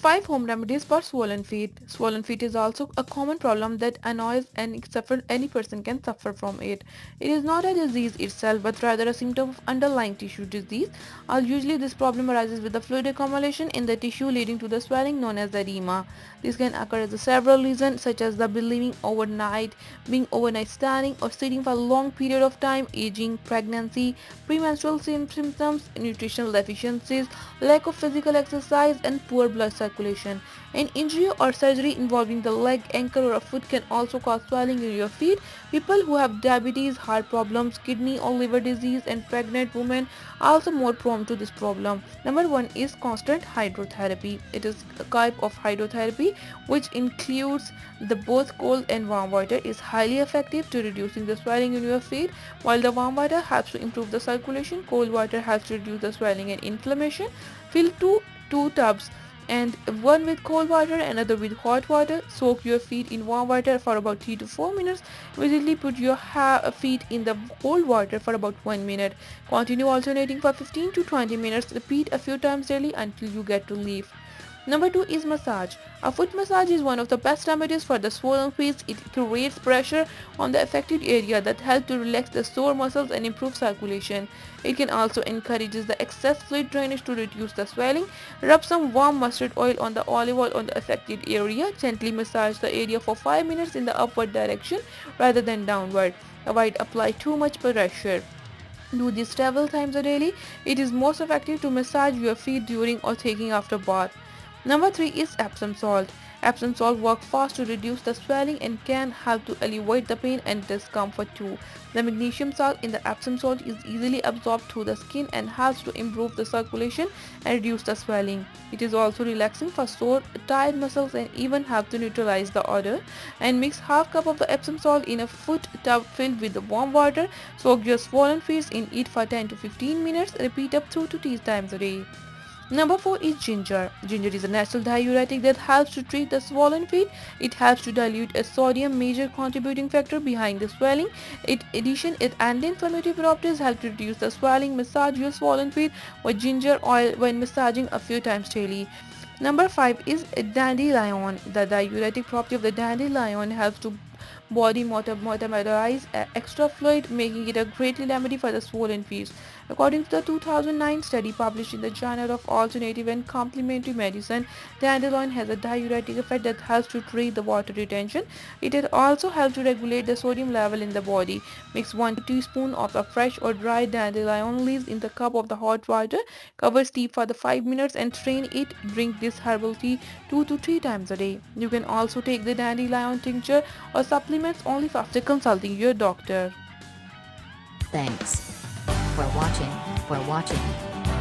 5. Home remedies for swollen feet. Swollen feet is also a common problem that annoys and any person can suffer from it. It is not a disease itself, but rather a symptom of underlying tissue disease. Usually, this problem arises with the fluid accumulation in the tissue leading to the swelling known as edema. This can occur as several reasons, such as the believing overnight, being overnight standing, or sitting for a long period of time, aging, pregnancy, premenstrual symptoms, nutritional deficiencies, lack of physical exercise, and poor blood circulation. An injury or surgery involving the leg, ankle, or a foot can also cause swelling in your feet. People who have diabetes, heart problems, kidney or liver disease, and pregnant women are also more prone to this problem. Number 1 is constant hydrotherapy. It is a type of hydrotherapy which includes the both cold and warm water is highly effective to reducing the swelling in your feet. While the warm water helps to improve the circulation, cold water helps to reduce the swelling and inflammation. Fill two tubs, and one with cold water, another with hot water. Soak your feet in warm water for about 3 to 4 minutes. Immediately put your feet in the cold water for about 1 minute. Continue alternating for 15 to 20 minutes. Repeat a few times daily until you get relief. Number 2 is massage. A foot massage is one of the best remedies for the swollen feet. It creates pressure on the affected area that helps to relax the sore muscles and improve circulation. It can also encourage the excess fluid drainage to reduce the swelling. Rub some warm mustard oil on the olive oil on the affected area. Gently massage the area for 5 minutes in the upward direction rather than downward. Avoid apply too much pressure. Do this several times a daily. It is most effective to massage your feet during or taking after bath. Number 3 is Epsom salt. Epsom salt works fast to reduce the swelling and can help to alleviate the pain and discomfort too. The magnesium salt in the Epsom salt is easily absorbed through the skin and helps to improve the circulation and reduce the swelling. It is also relaxing for sore, tired muscles and even helps to neutralize the odor. And mix half cup of the Epsom salt in a foot tub filled with the warm water. Soak your swollen feet in it for 10 to 15 minutes. Repeat up 2 to 3 times a day. Number 4 is ginger. Ginger is a natural diuretic that helps to treat the swollen feet. It helps to dilute a sodium, major contributing factor behind the swelling. In addition, its anti-inflammatory properties help to reduce the swelling. Massage your swollen feet with ginger oil when massaging a few times daily. Number 5 is dandelion. The diuretic property of the dandelion helps to body metabolize extra fluid, making it a great remedy for the swollen feet. According to the 2009 study published in the Journal of Alternative and Complementary Medicine, dandelion has a diuretic effect that helps to treat the water retention. It also helps to regulate the sodium level in the body. Mix 1 teaspoon of the fresh or dry dandelion leaves in the cup of the hot water. Cover steep for the 5 minutes and strain it. Drink this herbal tea 2 to 3 times a day. You can also take the dandelion tincture or supplements only after consulting your doctor. Thanks for watching.